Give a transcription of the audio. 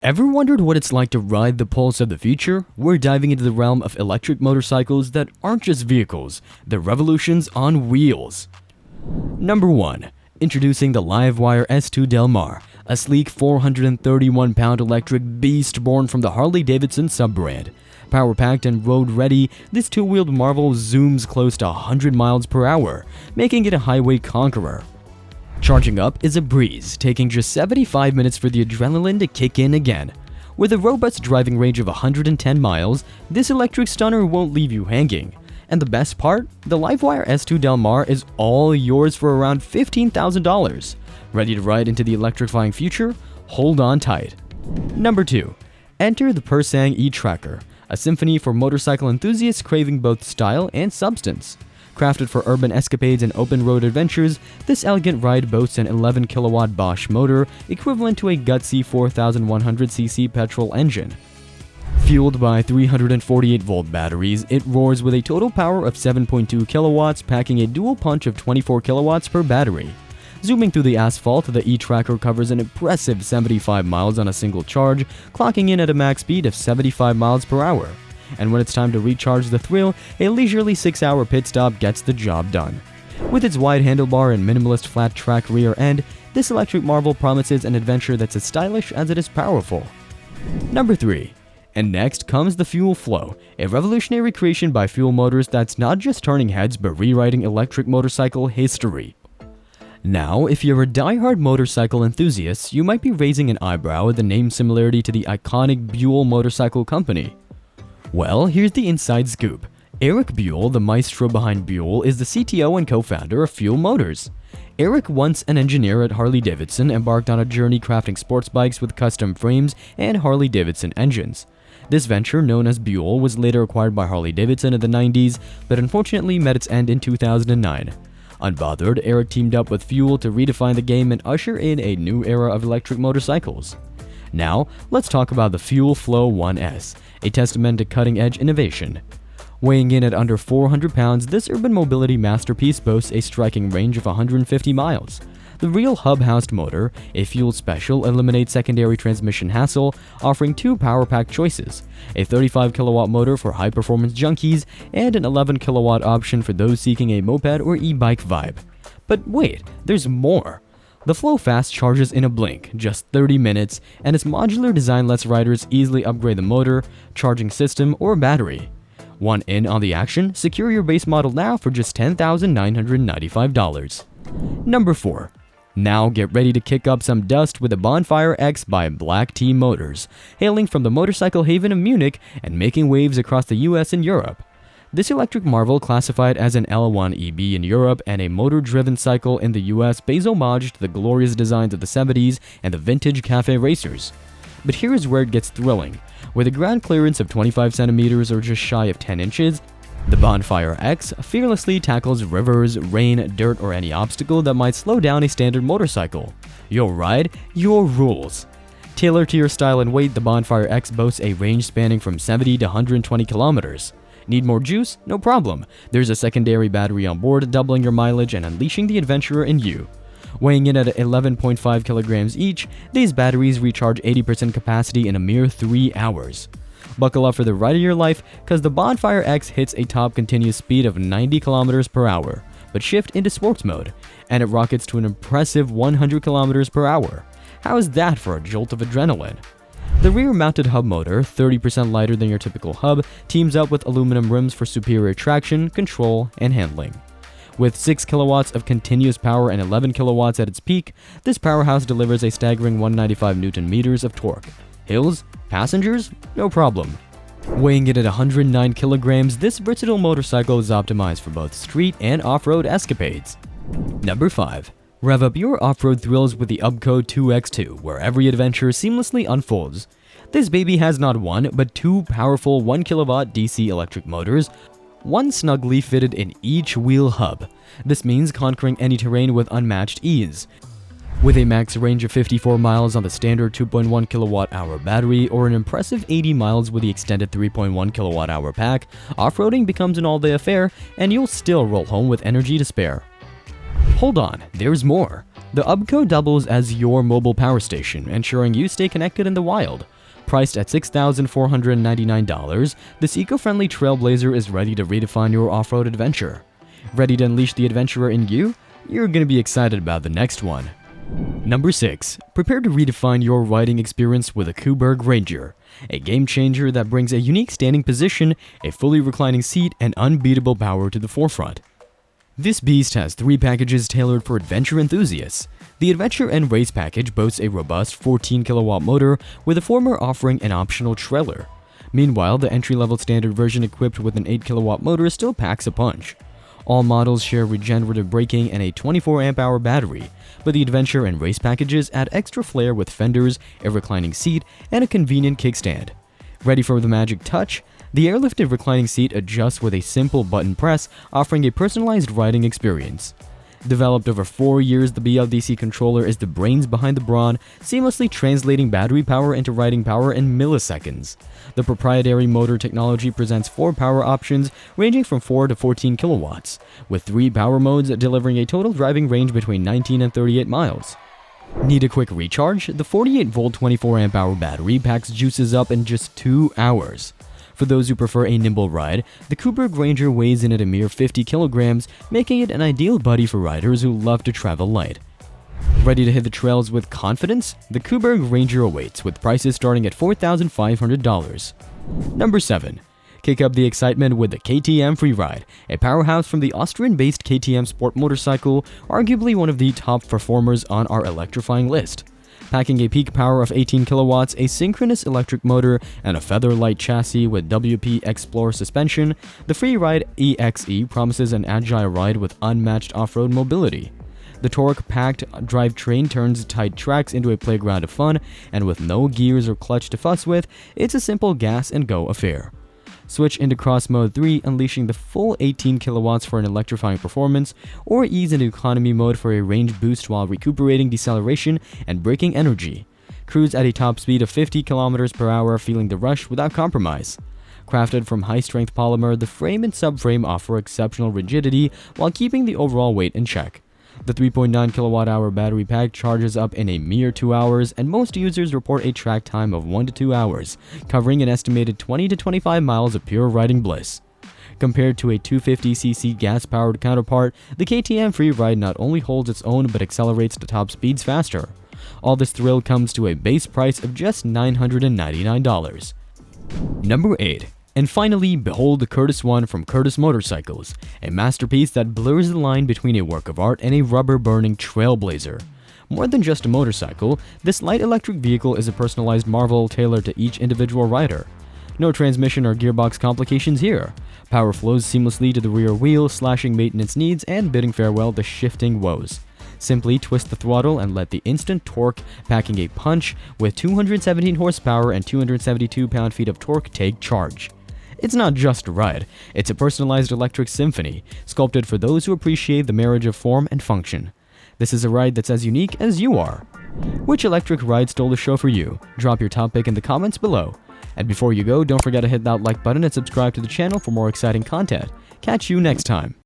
Ever wondered what it's like to ride the pulse of the future? We're diving into the realm of electric motorcycles that aren't just vehicles, they're revolutions on wheels. Number 1. Introducing the LiveWire S2 Del Mar, a sleek 431-pound electric beast born from the Harley-Davidson sub-brand. Power-packed and road-ready, this two-wheeled marvel zooms close to 100 miles per hour, making it a highway conqueror. Charging up is a breeze, taking just 75 minutes for the adrenaline to kick in again. With a robust driving range of 110 miles, this electric stunner won't leave you hanging. And the best part? The LiveWire S2 Del Mar is all yours for around $15,000. Ready to ride into the electrifying future? Hold on tight. Number 2. Enter the Pursang E-Tracker, a symphony for motorcycle enthusiasts craving both style and substance. Crafted for urban escapades and open-road adventures, this elegant ride boasts an 11-kilowatt Bosch motor equivalent to a gutsy 4,100cc petrol engine. Fueled by 348-volt batteries, it roars with a total power of 7.2 kilowatts, packing a dual punch of 24 kilowatts per battery. Zooming through the asphalt, the E-Tracker covers an impressive 75 miles on a single charge, clocking in at a max speed of 75 miles per hour. And when it's time to recharge the thrill, a leisurely 6-hour pit stop gets the job done. With its wide handlebar and minimalist flat-track rear end, this electric marvel promises an adventure that's as stylish as it is powerful. Number 3. And next comes the Fuell Flow, a revolutionary creation by Fuell Motors that's not just turning heads but rewriting electric motorcycle history. Now, if you're a die-hard motorcycle enthusiast, you might be raising an eyebrow at the name similarity to the iconic Buell motorcycle company. Well, here's the inside scoop. Eric Buell, the maestro behind Buell, is the CTO and co-founder of Fuell Motors. Eric, once an engineer at Harley-Davidson, embarked on a journey crafting sports bikes with custom frames and Harley-Davidson engines. This venture, known as Buell, was later acquired by Harley-Davidson in the 90s, but unfortunately met its end in 2009. Unbothered, Eric teamed up with Fuell to redefine the game and usher in a new era of electric motorcycles. Now, let's talk about the Fuell Flow 1S, a testament to cutting-edge innovation. Weighing in at under 400 pounds, this urban mobility masterpiece boasts a striking range of 150 miles. The real hub-housed motor, a Fuell special, eliminates secondary transmission hassle, offering two power-pack choices, a 35-kilowatt motor for high-performance junkies, and an 11-kilowatt option for those seeking a moped or e-bike vibe. But wait, there's more! The Flow fast charges in a blink, just 30 minutes, and its modular design lets riders easily upgrade the motor, charging system, or battery. Want in on the action? Secure your base model now for just $10,995. Number 4. Now get ready to kick up some dust with the Bonfire X by Black Team Motors, hailing from the motorcycle haven of Munich and making waves across the US and Europe. This electric marvel, classified as an L1 EB in Europe and a motor-driven cycle in the US, pays homage to the glorious designs of the 70s and the vintage cafe racers. But here's where it gets thrilling. With a ground clearance of 25 centimeters or just shy of 10 inches, the Bonfire X fearlessly tackles rivers, rain, dirt, or any obstacle that might slow down a standard motorcycle. Your ride, your rules. Tailored to your style and weight, the Bonfire X boasts a range spanning from 70 to 120 kilometers. Need more juice? No problem. There's a secondary battery on board, doubling your mileage and unleashing the adventurer in you. Weighing in at 11.5 kilograms each, these batteries recharge 80% capacity in a mere 3 hours. Buckle up for the ride of your life, cause the Bonfire X hits a top continuous speed of 90 kilometers per hour, but shift into sports mode, and it rockets to an impressive 100 kilometers per hour. How is that for a jolt of adrenaline? The rear-mounted hub motor, 30% lighter than your typical hub, teams up with aluminum rims for superior traction, control, and handling. With 6 kilowatts of continuous power and 11 kilowatts at its peak, this powerhouse delivers a staggering 195 Newton-meters of torque. Hills? Passengers? No problem. Weighing it at 109 kilograms, this versatile motorcycle is optimized for both street and off-road escapades. Number 5. Rev up your off-road thrills with the UBCO 2X2, where every adventure seamlessly unfolds. This baby has not one, but two powerful 1-kilowatt DC electric motors, one snugly fitted in each wheel hub. This means conquering any terrain with unmatched ease. With a max range of 54 miles on the standard 2.1 kilowatt-hour battery or an impressive 80 miles with the extended 3.1 kilowatt-hour pack, off-roading becomes an all-day affair and you'll still roll home with energy to spare. Hold on, there's more. The UBCO doubles as your mobile power station, ensuring you stay connected in the wild. Priced at $6,499, this eco-friendly trailblazer is ready to redefine your off-road adventure. Ready to unleash the adventurer in you? You're gonna be excited about the next one. Number 6. Prepare to redefine your riding experience with a Kuberg Ranger, a game changer that brings a unique standing position, a fully reclining seat, and unbeatable power to the forefront. This beast has 3 packages tailored for adventure enthusiasts. The Adventure and Race package boasts a robust 14 kilowatt motor, with the former offering an optional trailer. Meanwhile, the entry-level standard version equipped with an 8 kilowatt motor still packs a punch. All models share regenerative braking and a 24 amp hour battery, but the Adventure and Race packages add extra flair with fenders, a reclining seat, and a convenient kickstand. Ready for the magic touch? The airlifted reclining seat adjusts with a simple button press, offering a personalized riding experience. Developed over 4 years, the BLDC controller is the brains behind the Brawn, seamlessly translating battery power into riding power in milliseconds. The proprietary motor technology presents 4 power options ranging from 4 to 14 kilowatts, with 3 power modes delivering a total driving range between 19 and 38 miles. Need a quick recharge? The 48-volt 24 amp hour battery packs juices up in just 2 hours. For those who prefer a nimble ride, the Kuberg Ranger weighs in at a mere 50 kilograms, making it an ideal buddy for riders who love to travel light. Ready to hit the trails with confidence? The Kuberg Ranger awaits, with prices starting at $4,500. Number 7. Kick up the excitement with the KTM Free Ride, a powerhouse from the Austrian-based KTM sport motorcycle, arguably one of the top performers on our electrifying list. Packing a peak power of 18 kilowatts, a synchronous electric motor, and a feather-light chassis with WP Explorer suspension, the Free Ride EXE promises an agile ride with unmatched off-road mobility. The torque-packed drivetrain turns tight tracks into a playground of fun, and with no gears or clutch to fuss with, it's a simple gas-and-go affair. Switch into Cross Mode 3, unleashing the full 18 kilowatts for an electrifying performance, or ease into Economy Mode for a range boost while recuperating deceleration and braking energy. Cruise at a top speed of 50 kilometers per hour, feeling the rush without compromise. Crafted from high-strength polymer, the frame and subframe offer exceptional rigidity while keeping the overall weight in check. The 3.9 kilowatt-hour battery pack charges up in a mere 2 hours, and most users report a track time of 1 to 2 hours, covering an estimated 20 to 25 miles of pure riding bliss. Compared to a 250cc gas-powered counterpart, the KTM Free Ride not only holds its own but accelerates to top speeds faster. All this thrill comes to a base price of just $999. Number 8. And finally, behold the Curtis One from Curtis Motorcycles, a masterpiece that blurs the line between a work of art and a rubber-burning trailblazer. More than just a motorcycle, this light electric vehicle is a personalized marvel tailored to each individual rider. No transmission or gearbox complications here. Power flows seamlessly to the rear wheel, slashing maintenance needs and bidding farewell to shifting woes. Simply twist the throttle and let the instant torque, packing a punch with 217 horsepower and 272 pound-feet of torque, take charge. It's not just a ride, it's a personalized electric symphony, sculpted for those who appreciate the marriage of form and function. This is a ride that's as unique as you are. Which electric ride stole the show for you? Drop your top pick in the comments below. And before you go, don't forget to hit that like button and subscribe to the channel for more exciting content. Catch you next time.